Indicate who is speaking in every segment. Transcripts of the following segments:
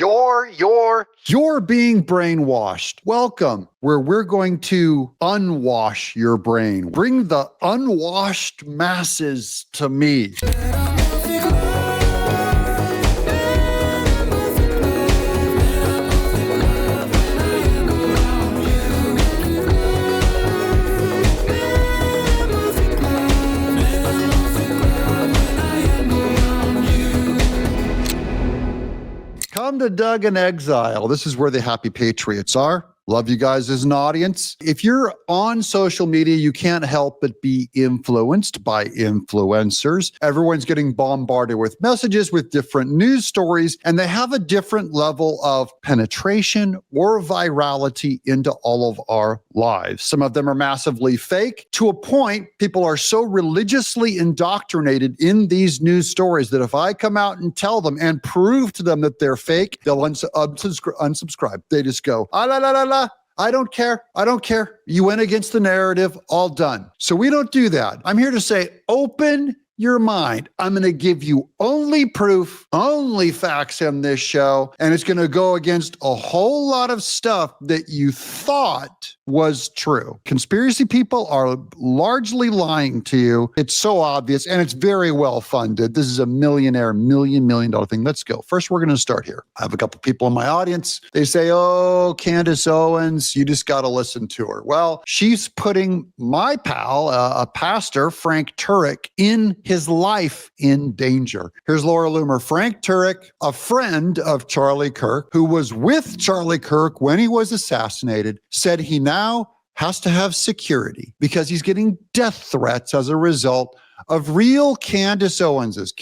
Speaker 1: You're being brainwashed. Welcome, where we're going to unwash your brain. Bring the unwashed masses to me. Come to Doug in Exile. This is where the happy patriots are. Love you guys as an audience. If you're on social media, you can't help but be influenced by influencers. Everyone's getting bombarded with messages with different news stories, and they have a different level of penetration or virality into all of our lives. Some of them are massively fake. To a point, people are so religiously indoctrinated in these news stories that if I come out and tell them and prove to them that they're fake, they'll unsubscribe. They just go, ah, la, la, la, la. I don't care. You went against the narrative, all done. So we don't do that. I'm here to say, open your mind. I'm going to give you only proof, only facts in this show, and it's going to go against a whole lot of stuff that you thought was true. Conspiracy people are largely lying to you. It's so obvious, and it's very well funded. This is a $1 million thing. Let's go. First, we're going to start here. I have a couple people in my audience. They say, oh, Candace Owens, you just got to listen to her. Well, she's putting my pal, a pastor, Frank Turek, in his life in danger. Here's Laura Loomer. Frank Turek, a friend of Charlie Kirk, who was with Charlie Kirk when he was assassinated, said he now has to have security because he's getting death threats as a result of real Candace Owens's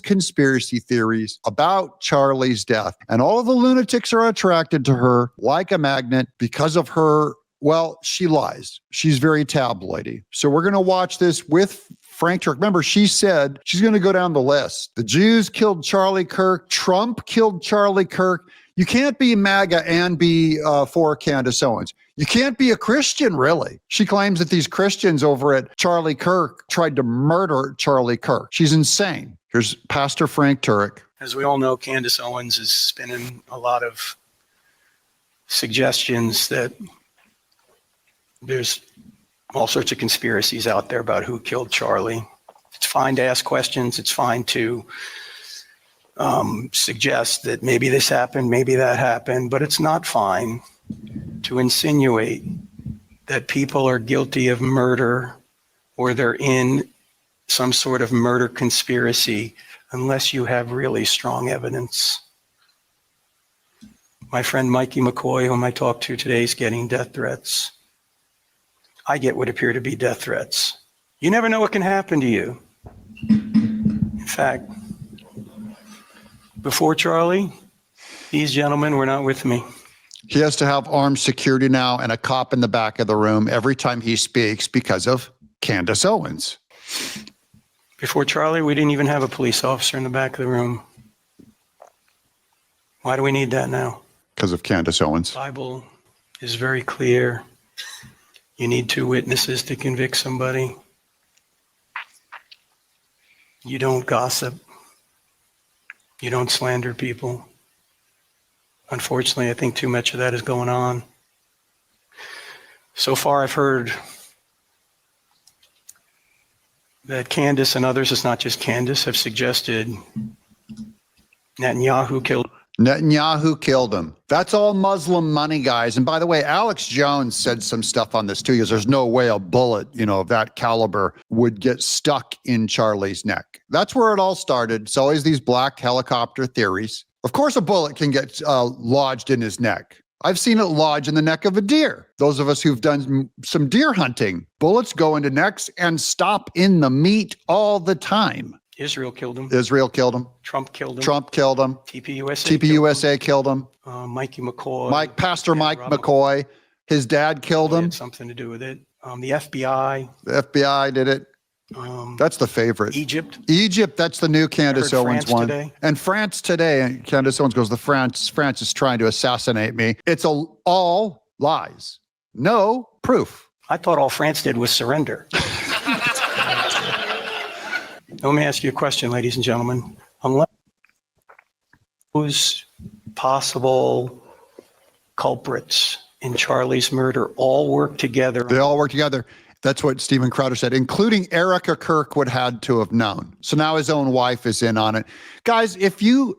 Speaker 1: conspiracy theories about Charlie's death. And all of the lunatics are attracted to her like a magnet because of her. Well, she lies. She's very tabloidy. So we're going to watch this with Frank Turek. Remember, she said she's going to go down the list. The Jews killed Charlie Kirk. Trump killed Charlie Kirk. You can't be MAGA and be for Candace Owens. You can't be a Christian, really. She claims that these Christians over at Charlie Kirk tried to murder Charlie Kirk. She's insane. Here's Pastor Frank Turek.
Speaker 2: As we all know, Candace Owens is spinning a lot of suggestions that there's all sorts of conspiracies out there about who killed Charlie. It's fine to ask questions. It's fine to suggest that maybe this happened, maybe that happened, but it's not fine to insinuate that people are guilty of murder or they're in some sort of murder conspiracy unless you have really strong evidence. My friend Mikey McCoy, whom I talked to today, is getting death threats. I get what appear to be death threats. You never know what can happen to you. In fact, before Charlie, these gentlemen were not with me.
Speaker 1: He has to have armed security now and a cop in the back of the room every time he speaks because of Candace Owens.
Speaker 2: Before Charlie, we didn't even have a police officer in the back of the room. Why do we need that now?
Speaker 1: Because of Candace Owens.
Speaker 2: The Bible is very clear. You need 2 witnesses to convict somebody. You don't gossip. You don't slander people. Unfortunately, I think too much of that is going on. So far, I've heard that Candace and others, it's not just Candace, have suggested Netanyahu killed him. That's all Muslim money, guys. And by the way, Alex Jones said some stuff on this too. Because there's no way a bullet, of that caliber would get stuck in Charlie's neck. That's where it all started. It's always these black helicopter theories. Of course, a bullet can get lodged in his neck. I've seen it lodge in the neck of a deer. Those of us who've done some deer hunting, bullets go into necks and stop in the meat all the time. Israel killed him. Trump killed him.
Speaker 1: TPUSA killed him.
Speaker 2: Mikey McCoy.
Speaker 1: Pastor Mike McCoy. His dad killed him.
Speaker 2: Had something to do with it. The FBI.
Speaker 1: The FBI did it. That's the favorite. Egypt, that's the new Candace Owens
Speaker 2: France
Speaker 1: one.
Speaker 2: Today.
Speaker 1: And France Today, and Candace Owens goes, France is trying to assassinate me. It's all lies. No proof.
Speaker 2: I thought all France did was surrender. Let me ask you a question, ladies and gentlemen.
Speaker 3: Those possible culprits in Charlie's murder all work together.
Speaker 1: They all work together. That's what Steven Crowder said, including Erica Kirkwood had to have known. So now his own wife is in on it. Guys, if you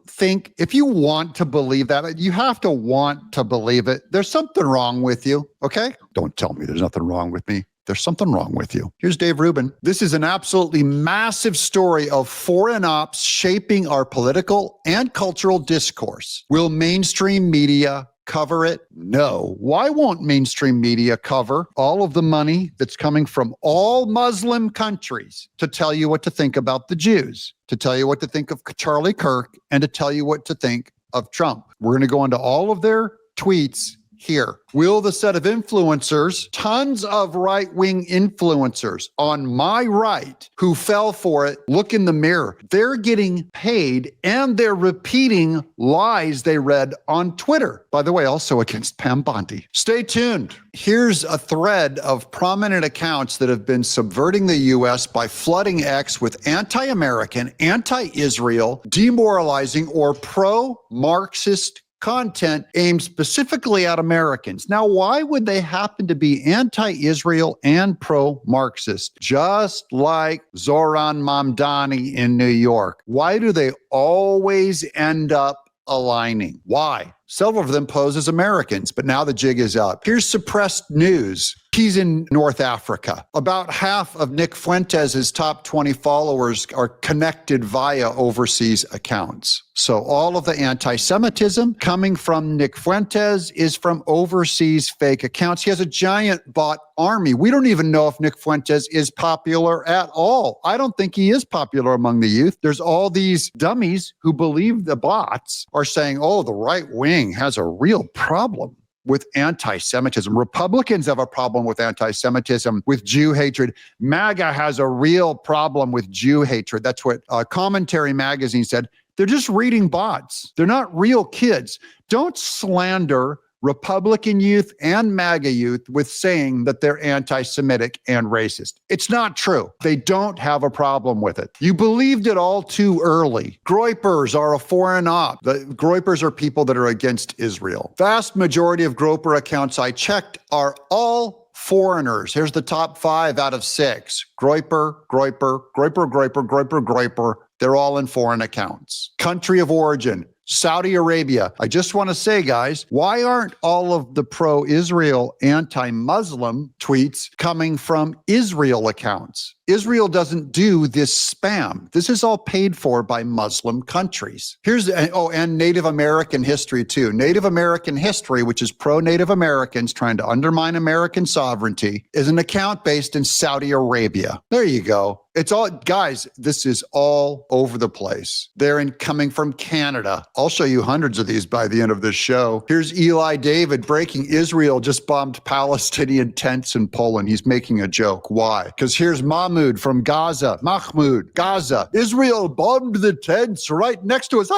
Speaker 1: want to believe that, you have to want to believe it. There's something wrong with you, okay? Don't tell me there's nothing wrong with me. There's something wrong with you. Here's Dave Rubin. This is an absolutely massive story of foreign ops shaping our political and cultural discourse. Will mainstream media cover it? No. Why won't mainstream media cover all of the money that's coming from all Muslim countries to tell you what to think about the Jews, to tell you what to think of Charlie Kirk, and to tell you what to think of Trump? We're going to go into all of their tweets here. Will the set of influencers, tons of right-wing influencers on my right who fell for it, look in the mirror? They're getting paid and they're repeating lies they read on Twitter. By the way, also against Pam Bondi. Stay tuned. Here's a thread of prominent accounts that have been subverting the U.S. by flooding X with anti-American, anti-Israel, demoralizing, or pro-Marxist content aimed specifically at Americans. Now, why would they happen to be anti-Israel and pro-Marxist? Just like Zoran Mamdani in New York. Why do they always end up aligning? Why? Several of them pose as Americans, but now the jig is up. Here's suppressed news. He's in North Africa. About half of Nick Fuentes' top 20 followers are connected via overseas accounts. So all of the anti-Semitism coming from Nick Fuentes is from overseas fake accounts. He has a giant bot army. We don't even know if Nick Fuentes is popular at all. I don't think he is popular among the youth. There's all these dummies who believe the bots are saying, oh, the right wing has a real problem with anti-Semitism. Republicans have a problem with anti-Semitism, with Jew hatred. MAGA has a real problem with Jew hatred. That's what Commentary Magazine said. They're just reading bots. They're not real kids. Don't slander Republican youth and MAGA youth with saying that they're anti-Semitic and racist. It's not true. They don't have a problem with it. You believed it all too early. Groypers are a foreign op. The Groypers are people that are against Israel. Vast majority of Groyper accounts I checked are all foreigners. Here's the top 5 out of 6. Groyper, Groyper, Groyper, Groyper, Groyper, Groyper. They're all in foreign accounts. Country of origin, Saudi Arabia. I just want to say, guys, why aren't all of the pro-Israel, anti-Muslim tweets coming from Israel accounts? Israel doesn't do this spam. This is all paid for by Muslim countries. And Native American history too. Native American history, which is pro-Native Americans trying to undermine American sovereignty, is an account based in Saudi Arabia. There you go. It's all, guys, this is all over the place. They're coming from Canada. I'll show you hundreds of these by the end of this show. Here's Eli David breaking Israel just bombed Palestinian tents in Poland. He's making a joke. Why? Because here's Mahmoud from Gaza. Mahmoud, Gaza. Israel bombed the tents right next to us.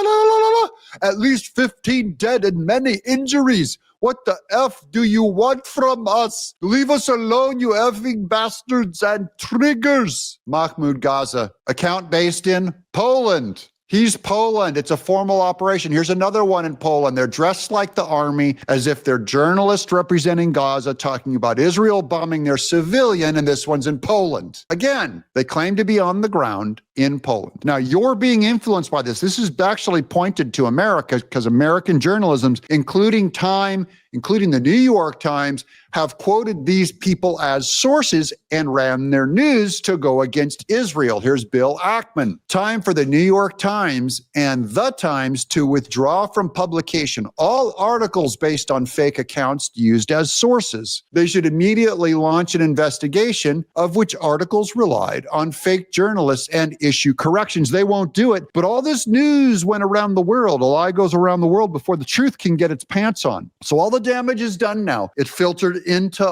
Speaker 1: At least 15 dead and many injuries. What the F do you want from us? Leave us alone, you effing bastards and triggers. Mahmoud, Gaza. Account based in Poland. He's Poland. It's a formal operation. Here's another one in Poland. They're dressed like the army, as if they're journalists representing Gaza, talking about Israel bombing their civilian, and this one's in Poland. Again, they claim to be on the ground in Poland. Now, you're being influenced by this. This is actually pointed to America because American journalism, including Time, including the New York Times, have quoted these people as sources and ran their news to go against Israel. Here's Bill Ackman. Time for the New York Times and the Times to withdraw from publication all articles based on fake accounts used as sources. They should immediately launch an investigation of which articles relied on fake journalists and issue corrections. They won't do it, but all this news went around the world. A lie goes around the world before the truth can get its pants on. So all the damage is done now. It filtered into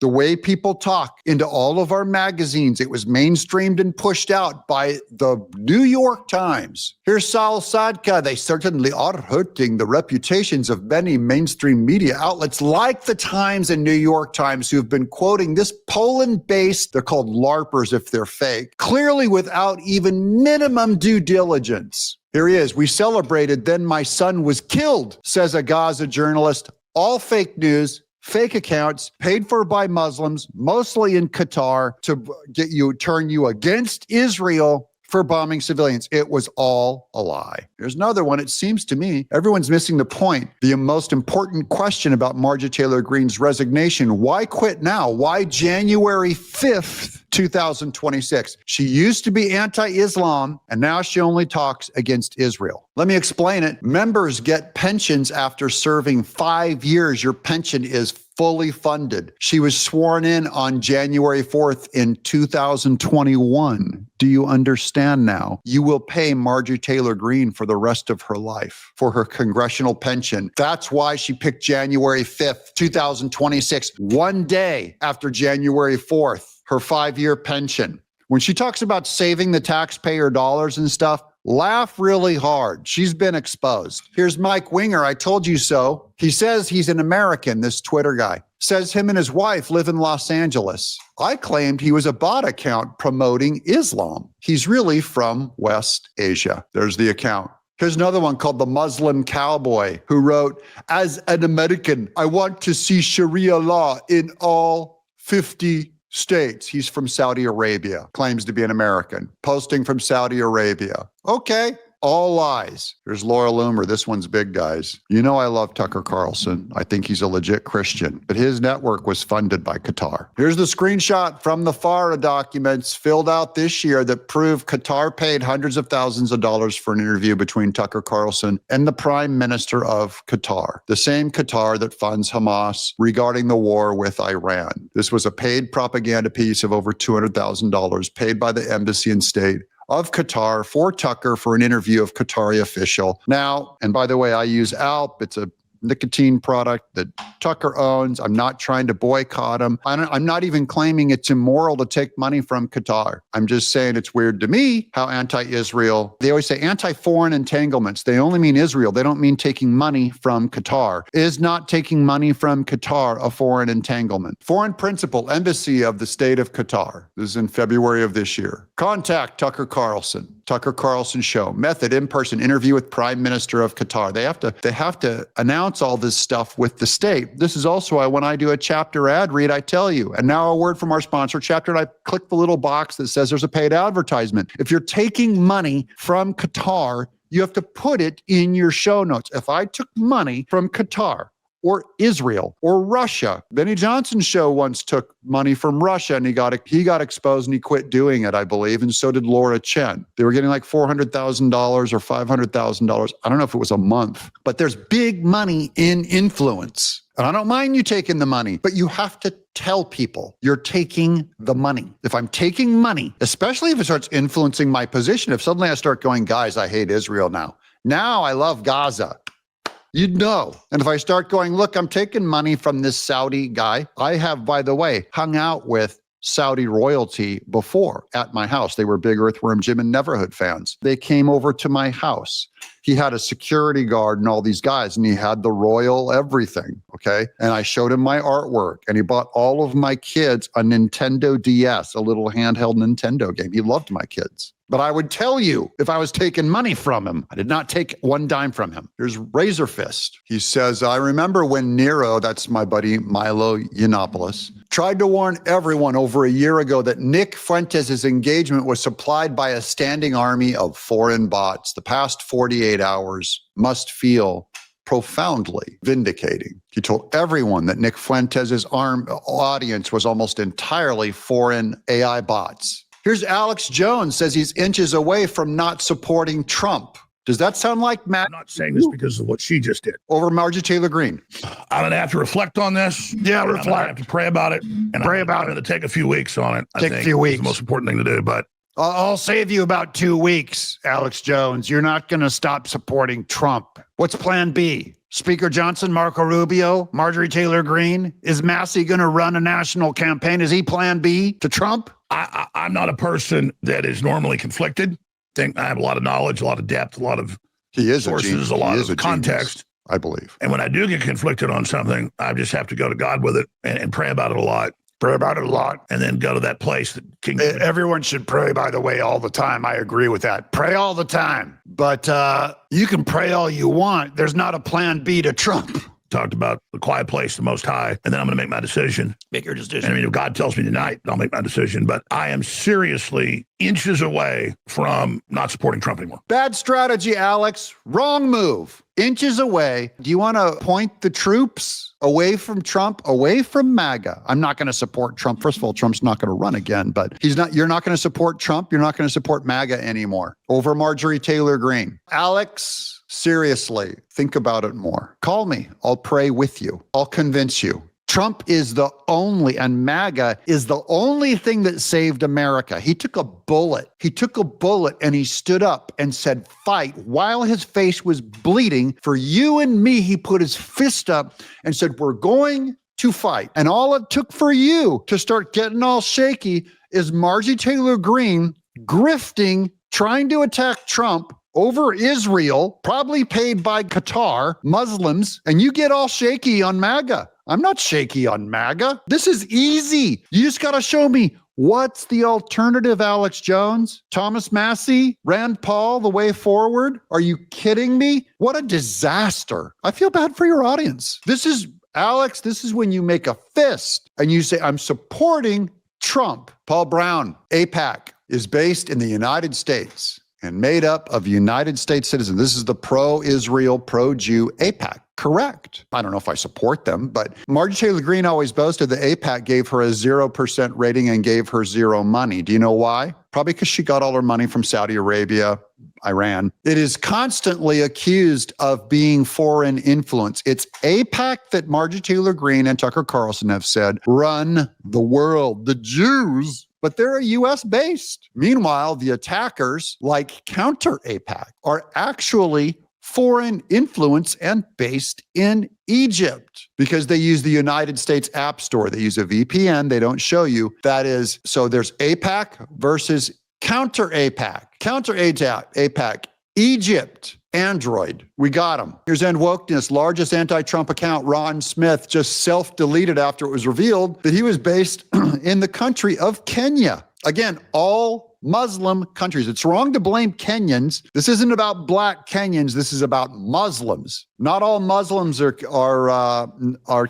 Speaker 1: the way people talk, into all of our magazines. It was mainstreamed and pushed out by the New York Times. news. Here's Saul Sadka. They certainly are hurting the reputations of many mainstream media outlets like the Times and New York Times, who've been quoting this Poland-based, they're called LARPers if they're fake, clearly without even minimum due diligence. Here he is. We celebrated, then my son was killed, says a Gaza journalist. All fake news. Fake accounts paid for by Muslims, mostly in Qatar, to turn you against Israel for bombing civilians. It was all a lie. Here's another one. It seems to me everyone's missing the point. The most important question about Marjorie Taylor Greene's resignation. Why quit now? Why January 5th, 2026? She used to be anti-Islam, and now she only talks against Israel. Let me explain it. Members get pensions after serving 5 years. Your pension is fully funded. She was sworn in on January 4th in 2021. Do you understand now? You will pay Marjorie Taylor Greene for the rest of her life for her congressional pension. That's why she picked January 5th, 2026, one day after January 4th, her 5-year pension. When she talks about saving the taxpayer dollars and stuff, laugh really hard. She's been exposed. Here's Mike Winger. I told you so. He says he's an American, this Twitter guy. Says him and his wife live in Los Angeles. I claimed he was a bot account promoting Islam. He's really from West Asia. There's the account. Here's another one called The Muslim Cowboy, who wrote, as an American, I want to see Sharia law in all 50 states. He's from Saudi Arabia, claims to be an American, posting from Saudi Arabia. Okay, all lies. Here's Laura Loomer. This one's big, guys. You know I love Tucker Carlson. I think he's a legit Christian, but his network was funded by Qatar. Here's the screenshot from the FARA documents filled out this year that prove Qatar paid hundreds of thousands of dollars for an interview between Tucker Carlson and the Prime Minister of Qatar, the same Qatar that funds Hamas regarding the war with Iran. This was a paid propaganda piece of over $200,000 paid by the embassy and state of Qatar for Tucker for an interview of Qatari official. Now, and by the way, I use Alp. It's a nicotine product that Tucker owns. I'm not trying to boycott him. I'm not even claiming it's immoral to take money from Qatar. I'm just saying it's weird to me how anti-Israel, they always say anti-foreign entanglements. They only mean Israel. They don't mean taking money from Qatar. Is not taking money from Qatar a foreign entanglement? Foreign principal, embassy of the state of Qatar. This is in February of this year. Contact Tucker Carlson. Tucker Carlson show. Method, in-person interview with Prime Minister of Qatar. They have to announce all this stuff with the state. This is also why when I do a chapter ad read, I tell you. And now a word from our sponsor, chapter, and I click the little box that says there's a paid advertisement. If you're taking money from Qatar, you have to put it in your show notes. If I took money from Qatar or Israel or Russia, Benny Johnson's show once took money from Russia and he got exposed and he quit doing it, I believe, and so did Laura Chen. They were getting like $400,000 or $500,000. I don't know if it was a month, but there's big money in influence. And I don't mind you taking the money, but you have to tell people you're taking the money. If I'm taking money, especially if it starts influencing my position, if suddenly I start going, guys, I hate Israel now. Now I love Gaza. You'd know. And if I start going, look, I'm taking money from this Saudi guy. I have, by the way, hung out with Saudi royalty before at my house. They were big Earthworm Jim and Neverhood fans. They came over to my house. He had a security guard and all these guys, and he had the royal everything, okay? And I showed him my artwork, and he bought all of my kids a Nintendo DS, a little handheld Nintendo game. He loved my kids. But I would tell you if I was taking money from him. I did not take one dime from him. Here's Razor Fist. He says, I remember when Nero, that's my buddy Milo Yiannopoulos, tried to warn everyone over a year ago that Nick Fuentes' engagement was supplied by a standing army of foreign bots. The past 48 hours must feel profoundly vindicating. He told everyone that Nick Fuentes' audience was almost entirely foreign AI bots. Here's Alex Jones, says he's inches away from not supporting Trump. Does that sound like Matt?
Speaker 4: I'm not saying this because of what she just did.
Speaker 1: Over Marjorie Taylor Greene.
Speaker 4: I'm going to have to reflect on this.
Speaker 1: Yeah,
Speaker 4: I'm going to have to pray about it. And I'm going to take a few weeks on it.
Speaker 1: Take a few weeks.
Speaker 4: It's the most important thing to do, but
Speaker 1: I'll save you about 2 weeks, Alex Jones. You're not going to stop supporting Trump. What's plan B? Speaker Johnson, Marco Rubio, Marjorie Taylor Greene? Is Massey going to run a national campaign? Is he plan B to Trump?
Speaker 4: I'm not a person that is normally conflicted. think I have a lot of knowledge, a lot of depth, a lot of
Speaker 2: He is
Speaker 4: sources, a lot of context.
Speaker 2: Genius, I believe.
Speaker 4: And when I do get conflicted on something, I just have to go to God with it and pray about it a lot.
Speaker 2: Pray about it a lot.
Speaker 4: And then go to that place that can.
Speaker 2: Everyone should pray, by the way, all the time. I agree with that. Pray all the time. But you can pray all you want. There's not a plan B to Trump.
Speaker 4: Talked about the quiet place, the Most High, and then I'm going to make my decision. Make your decision. I mean, if God tells me tonight, I'll make my decision. But I am seriously inches away from not supporting Trump anymore.
Speaker 2: Bad strategy, Alex. Wrong move. Inches away. Do you want to point the troops away from Trump, away from MAGA? I'm not going to support Trump. First of all, Trump's not going to run again, but you're not going to support Trump. You're not going to support MAGA anymore over Marjorie Taylor Greene. Alex, seriously, think about it more. Call me. I'll pray with you. I'll convince you. Trump is the only, and MAGA is the only thing that saved America. He took a bullet. He took a bullet and he stood up and said, fight. While his face was bleeding, for you and me, he put his fist up and said, we're going to fight. And all it took for you to start getting all shaky is Marjorie Taylor Greene grifting, trying to attack Trump over Israel, probably paid by Qatar, Muslims, and you get all shaky on MAGA. I'm not shaky on MAGA. This is easy. You just got to show me what's the alternative, Alex Jones, Thomas Massey, Rand Paul, the way forward. Are you kidding me? What a disaster. I feel bad for your audience. Alex, this is when you make a fist and you say, I'm supporting Trump. Paul Brown, AIPAC, is based in the United States and made up of United States citizens. This is the pro-Israel, pro-Jew AIPAC. Correct. I don't know if I support them, but Marjorie Taylor Greene always boasted that AIPAC gave her a 0% rating and gave her zero money. Do you know why? Probably because she got all her money from Saudi Arabia, Iran. It is constantly accused of being foreign influence. It's AIPAC that Marjorie Taylor Greene and Tucker Carlson have said run the world. The Jews, but they're a U.S. based. Meanwhile, the attackers, like counter AIPAC, are actually foreign influence and based in Egypt because they use the United States App Store. They use a VPN. They don't show you. That is, so there's AIPAC versus counter AIPAC. Counter AIPAC, Egypt, Android. We got them. Here's End Wokeness, largest anti-Trump account. Ron Smith just self-deleted after it was revealed that he was based in the country of Kenya. Again, all Muslim countries. It's wrong to blame Kenyans. This isn't about black Kenyans. This is about Muslims. Not all Muslims are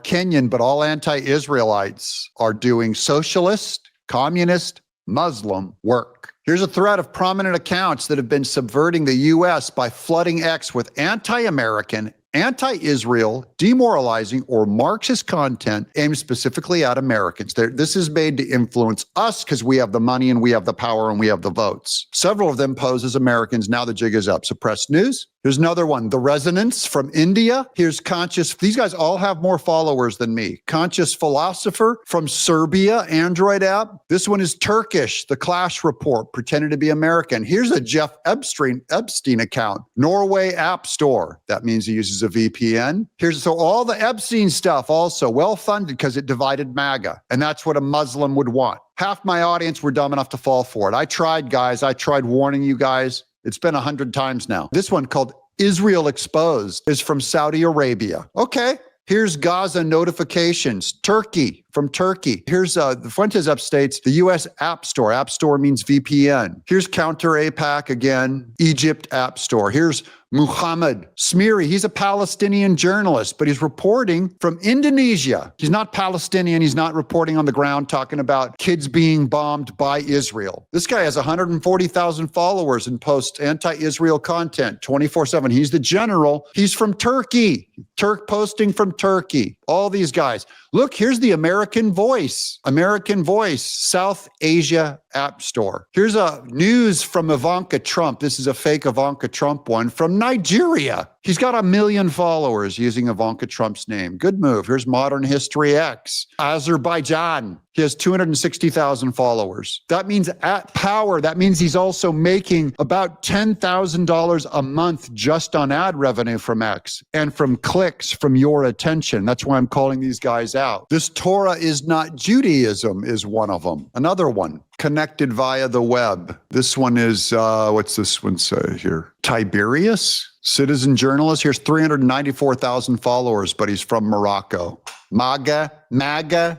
Speaker 2: Kenyan, but all anti-Israelites are doing socialist, communist, Muslim work. Here's a thread of prominent accounts that have been subverting the U.S. by flooding X with anti-American, anti-Israel, demoralizing, or Marxist content aimed specifically at Americans. This is made to influence us because we have the money and we have the power and we have the votes. Several of them pose as Americans. Now the jig is up. Suppressed news. Here's another one. The Resonance from India. Here's Conscious. These guys all have more followers than me. Conscious Philosopher from Serbia, Android app. This one is Turkish. The Clash Report, pretending to be American. Here's a Jeff Epstein account. Norway App Store. That means he uses a VPN. So all the Epstein stuff also well-funded because it divided MAGA. And that's what a Muslim would want. Half my audience were dumb enough to fall for it. I tried, guys. I tried warning you guys. It's been 100 times now. This one called Israel Exposed is from Saudi Arabia. Okay. Here's Gaza notifications. Turkey, from Turkey. Here's the Fuentes upstates, the U.S. App Store. App Store means VPN. Here's Counter AIPAC again, Egypt App Store. Here's Muhammad Smiri. He's a Palestinian journalist, but he's reporting from Indonesia. He's not Palestinian. He's not reporting on the ground talking about kids being bombed by Israel. This guy has 140,000 followers and posts anti-Israel content 24/7. He's the general. He's from Turkey. Posting from Turkey. All these guys. Look, here's the American Voice. American Voice, South Asia App Store. Here's a news from Ivanka Trump. This is a fake Ivanka Trump one from Nigeria. He's got 1 million followers using Ivanka Trump's name. Good move. Here's Modern History X. Azerbaijan.
Speaker 1: He has 260,000 followers. That means at power, that means he's also making about $10,000 a month just on ad revenue from X and from clicks from your attention. That's why I'm calling these guys out. This Torah is not Judaism is one of them. Another one, connected via the web. This one is, what's this one say here? Tiberius? Citizen journalist. Here's 394,000 followers, but he's from Morocco. MAGA,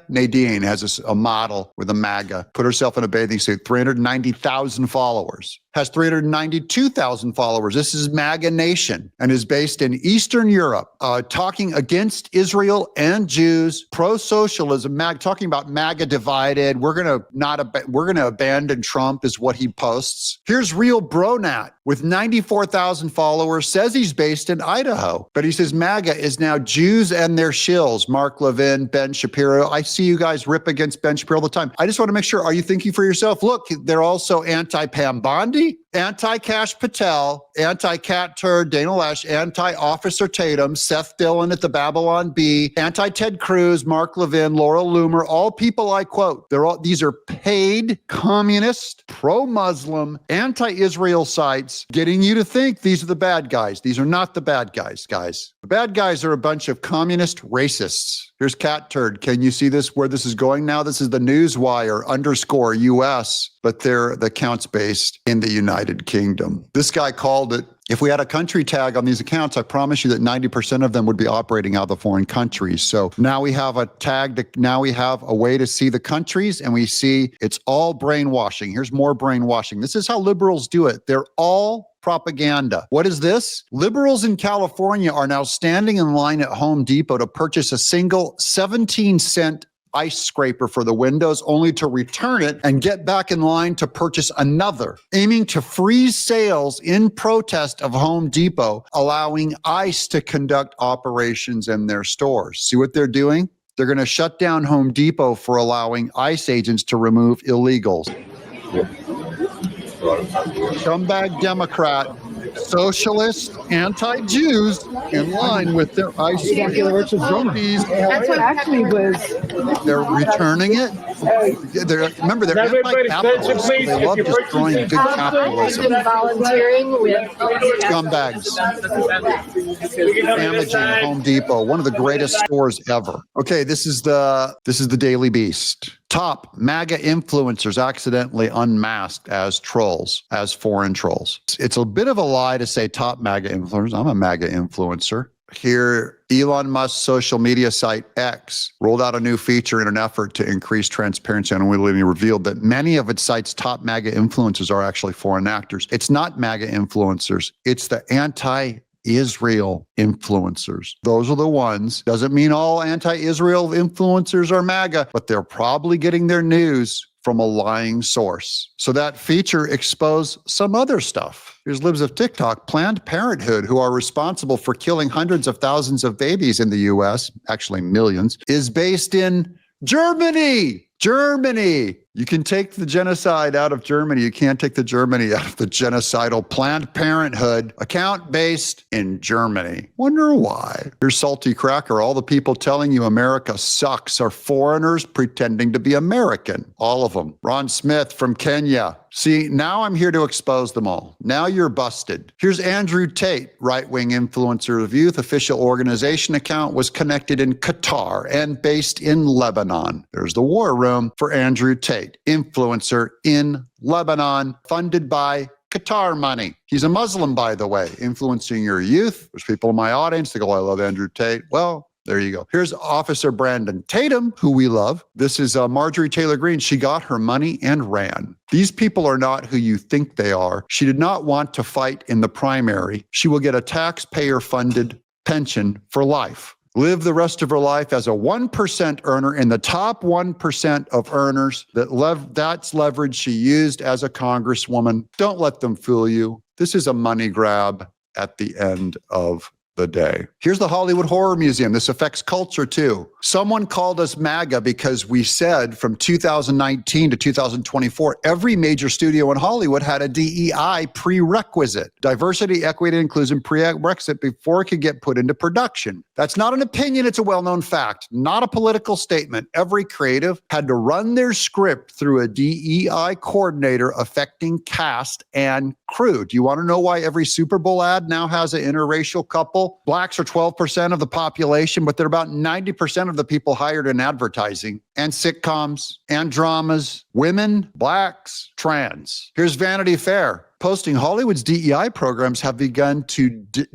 Speaker 1: Nadine has a model with a MAGA, put herself in a bathing suit, 390,000 followers, has 392,000 followers. This is MAGA Nation and is based in Eastern Europe, talking against Israel and Jews, pro-socialism, talking about MAGA divided. We're going to abandon Trump is what he posts. Here's Real Bronat with 94,000 followers, says he's based in Idaho, but he says MAGA is now Jews and their shills. Mark Levin, Ben Shapiro. I see you guys rip against Ben Shapiro all the time. I just want to make sure, are you thinking for yourself? Look, they're also anti-Pam Bondi, anti-Kash Patel, anti-Cat Turd, Dana Loesch, anti-Officer Tatum, Seth Dillon at the Babylon Bee, anti-Ted Cruz, Mark Levin, Laurel Loomer, all people I quote. These are paid communist, pro-Muslim, anti-Israel sites getting you to think these are the bad guys. These are not the bad guys, guys. The bad guys are a bunch of communist racists. Here's Cat Turd. Can you see this, where this is going now? This is the Newswire _US, but the account's based in the United Kingdom. This guy called it, if we had a country tag on these accounts, I promise you that 90% of them would be operating out of the foreign countries. So now we have a tag, now we have a way to see the countries, and we see it's all brainwashing. Here's more brainwashing. This is how liberals do it. They're all propaganda. What is this? Liberals in California are now standing in line at Home Depot to purchase a single 17-cent ice scraper for the windows, only to return it and get back in line to purchase another, aiming to freeze sales in protest of Home Depot, allowing ICE to conduct operations in their stores. See what they're doing? They're going to shut down Home Depot for allowing ICE agents to remove illegals. Scumbag Democrat, socialist, anti-Jews in line with their ICE puppies.
Speaker 5: That's what actually was.
Speaker 1: They're returning it. Remember, they're anti-capitalists. They love destroying good capitalism.
Speaker 5: Volunteering with
Speaker 1: Scumbags. Damaging Home Depot, one of the greatest stores ever. Okay, this is the Daily Beast. Top MAGA influencers accidentally unmasked as trolls, as foreign trolls. It's a bit of a lie to say top MAGA influencers. I'm a MAGA influencer. Here, Elon Musk's social media site X rolled out a new feature in an effort to increase transparency and revealed that many of its site's top MAGA influencers are actually foreign actors. It's not MAGA influencers. It's the anti-Israel influencers. Those are the ones. Doesn't mean all anti-Israel influencers are MAGA, but they're probably getting their news from a lying source. So that feature exposed some other stuff. Here's libs of TikTok. Planned Parenthood, who are responsible for killing hundreds of thousands of babies in the US, actually millions, is based in Germany. Germany. You can take the genocide out of Germany. You can't take the Germany out of the genocidal Planned Parenthood account based in Germany. Wonder why. Here's Salty Cracker. All the people telling you America sucks are foreigners pretending to be American. All of them. Ron Smith from Kenya. See, now I'm here to expose them all. Now you're busted. Here's Andrew Tate, right-wing influencer of youth. Official organization account was connected in Qatar and based in Lebanon. There's the war room for Andrew Tate, influencer in Lebanon, funded by Qatar money. He's a Muslim, by the way, influencing your youth. There's people in my audience that go, I love Andrew Tate. Well, there you go. Here's Officer Brandon Tatum, who we love. This is Marjorie Taylor Greene. She got her money and ran. These people are not who you think they are. She did not want to fight in the primary. She will get a taxpayer-funded pension for life. Live the rest of her life as a 1% earner in the top 1% of earners. That's leverage she used as a congresswoman. Don't let them fool you. This is a money grab at the end of the day. Here's the Hollywood Horror Museum. This affects culture too. Someone called us MAGA because we said from 2019 to 2024, every major studio in Hollywood had a DEI prerequisite, diversity, equity, and inclusion prerequisite before it could get put into production. That's not an opinion. It's a well-known fact, not a political statement. Every creative had to run their script through a DEI coordinator affecting cast and crew. Do you want to know why every Super Bowl ad now has an interracial couple? Blacks are 12% of the population, but they're about 90% of the people hired in advertising and sitcoms and dramas, women, blacks, trans. Here's Vanity Fair posting Hollywood's DEI programs have begun to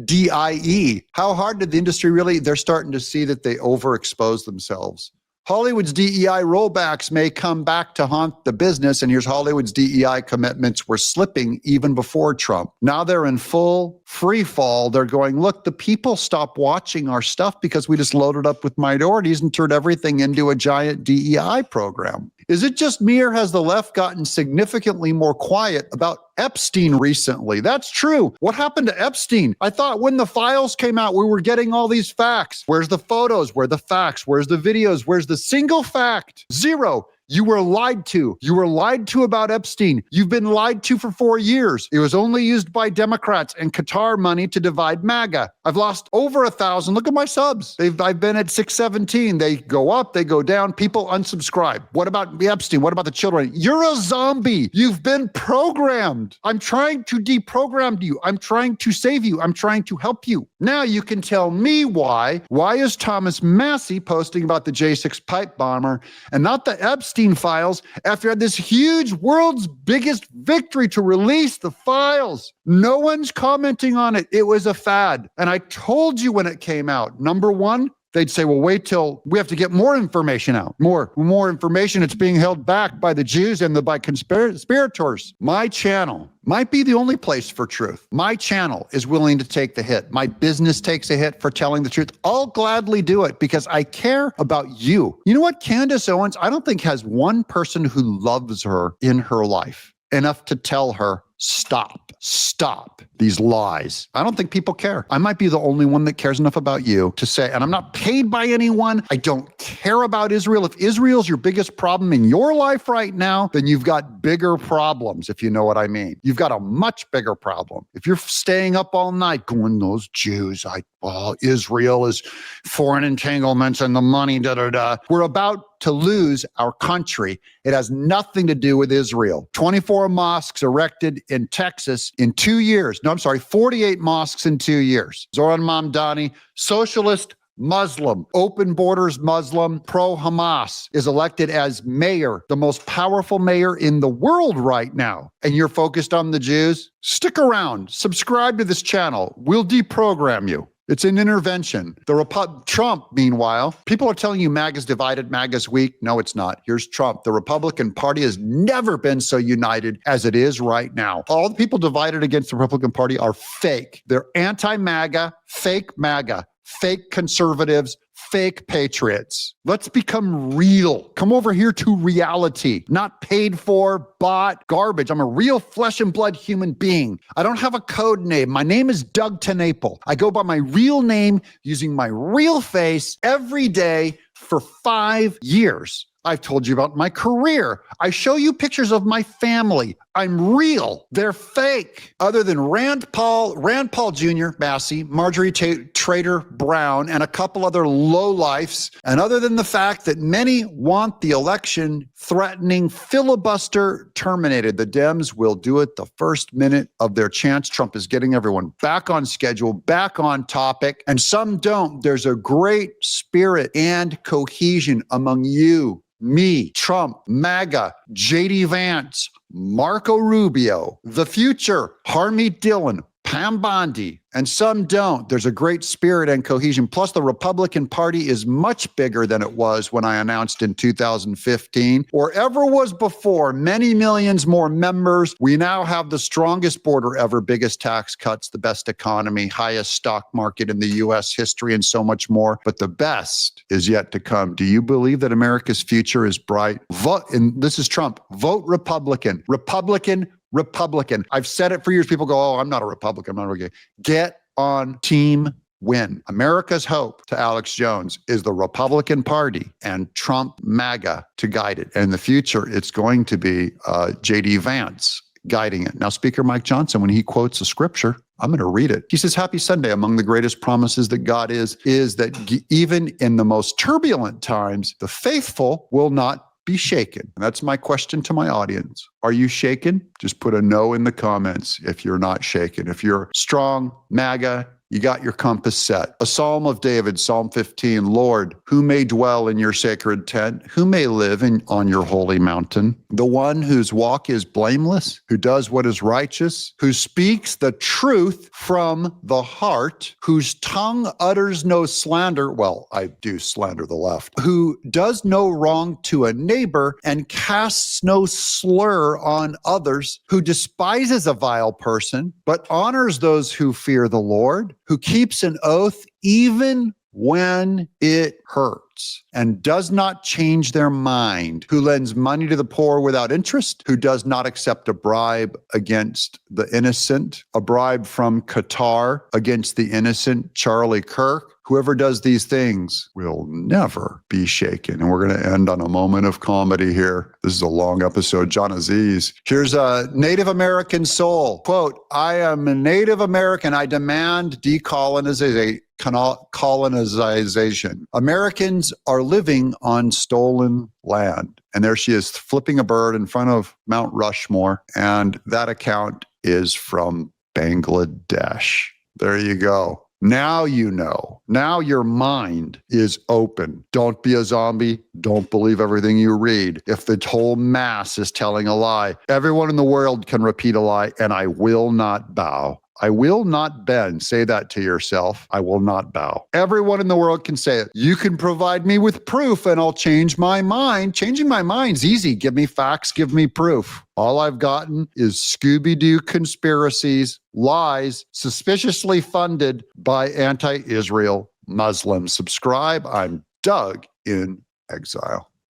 Speaker 1: DIE. How hard did the industry really? They're starting to see that they overexpose themselves. Hollywood's DEI rollbacks may come back to haunt the business, and here's Hollywood's DEI commitments were slipping even before Trump. Now they're in full free fall. They're going, look, the people stopped watching our stuff because we just loaded up with minorities and turned everything into a giant DEI program. Is it just me, or has the left gotten significantly more quiet about Epstein recently? That's true. What happened to Epstein? I thought when the files came out, we were getting all these facts. Where's the photos? Where are the facts? Where's the videos? Where's the single fact? Zero. You were lied to. You were lied to about Epstein. You've been lied to for 4 years. It was only used by Democrats and Qatar money to divide MAGA. I've lost over 1,000. Look at my subs. I've been at 617. They go up, they go down. People unsubscribe. What about Epstein? What about the children? You're a zombie. You've been programmed. I'm trying to deprogram you. I'm trying to save you. I'm trying to help you. Now you can tell me why. Why is Thomas Massie posting about the J6 pipe bomber and not the Epstein files after this huge world's biggest victory to release the files? No one's commenting on it. It was a fad. And I told you when it came out, number one, they'd say, well, wait till we have to get more information out. More information. It's being held back by the Jews and by conspirators. My channel might be the only place for truth. My channel is willing to take the hit. My business takes a hit for telling the truth. I'll gladly do it because I care about you. You know what? Candace Owens, I don't think has one person who loves her in her life enough to tell her, stop these lies. I don't think people care. I might be the only one that cares enough about you to say, and I'm not paid by anyone. I don't care about Israel. If Israel's your biggest problem in your life right now, then you've got bigger problems, if you know what I mean. You've got a much bigger problem. If you're staying up all night going, those Jews, Israel is foreign entanglements and the money, We're about to lose our country. It has nothing to do with Israel. 24 mosques erected in Texas in 2 years. 48 mosques in 2 years. Zoran Mamdani, socialist Muslim, open borders Muslim, pro-Hamas, is elected as mayor, the most powerful mayor in the world right now. And you're focused on the Jews? Stick around. Subscribe to this channel. We'll deprogram you. It's an intervention. Trump, meanwhile, people are telling you MAGA's divided, MAGA's weak. No, it's not. Here's Trump. The Republican Party has never been so united as it is right now. All the people divided against the Republican Party are fake. They're anti-MAGA, fake MAGA, fake conservatives, fake patriots. Let's become real. Come over here to reality, not paid for, bought garbage. I'm a real flesh and blood human being. I don't have a code name. My name is Doug Tenaple. I go by my real name using my real face every day for 5 years. I've told you about my career. I show you pictures of my family. I'm real. They're fake. Other than Rand Paul Jr., Massie, Marjorie Trader Brown, and a couple other lowlifes, and other than the fact that many want the election threatening filibuster terminated, the Dems will do it the first minute of their chance. Trump is getting everyone back on schedule, back on topic, and some don't. There's a great spirit and cohesion among you, me, Trump, MAGA, JD Vance, Marco Rubio, The Future, Harmeet Dillon, Pam Bondi, and some don't. There's a great spirit and cohesion. Plus, the Republican Party is much bigger than it was when I announced in 2015 or ever was before. Many millions more members. We now have the strongest border ever, biggest tax cuts, the best economy, highest stock market in the U.S. history, and so much more. But the best is yet to come. Do you believe that America's future is bright? Vote, and this is Trump. Vote Republican. Republican. I've said it for years. People go, oh, I'm not a Republican. I'm not a Republican. Get on Team win. America's hope, to Alex Jones, is the Republican Party and Trump MAGA to guide it. And in the future, it's going to be J.D. Vance guiding it. Now, Speaker Mike Johnson, when he quotes a scripture, I'm going to read it. He says, Happy Sunday. Among the greatest promises that God is that even in the most turbulent times, the faithful will not be shaken. And that's my question to my audience. Are you shaken? Just put a no in the comments if you're not shaken. If you're strong, MAGA, you got your compass set. A Psalm of David, Psalm 15, Lord, who may dwell in your sacred tent? Who may live on your holy mountain? The one whose walk is blameless, who does what is righteous, who speaks the truth from the heart, whose tongue utters no slander. Well, I do slander the left. Who does no wrong to a neighbor and casts no slur on others, who despises a vile person, but honors those who fear the Lord, who keeps an oath even when it hurts and does not change their mind, who lends money to the poor without interest, who does not accept a bribe against the innocent, a bribe from Qatar against the innocent, Charlie Kirk. Whoever does these things will never be shaken. And we're going to end on a moment of comedy here. This is a long episode. John Aziz. Here's a Native American soul. Quote, I am a Native American. I demand decolonization. Americans are living on stolen land. And there she is flipping a bird in front of Mount Rushmore. And that account is from Bangladesh. There you go. Now you know. Now your mind is open. Don't be a zombie. Don't believe everything you read. If the whole mass is telling a lie, everyone in the world can repeat a lie, and I will not bow. I will not bend. Say that to yourself. I will not bow. Everyone in the world can say it. You can provide me with proof and I'll change my mind. Changing my mind's easy. Give me facts, give me proof. All I've gotten is Scooby-Doo conspiracies, lies, suspiciously funded by anti-Israel Muslims. Subscribe. I'm Doug in Exile.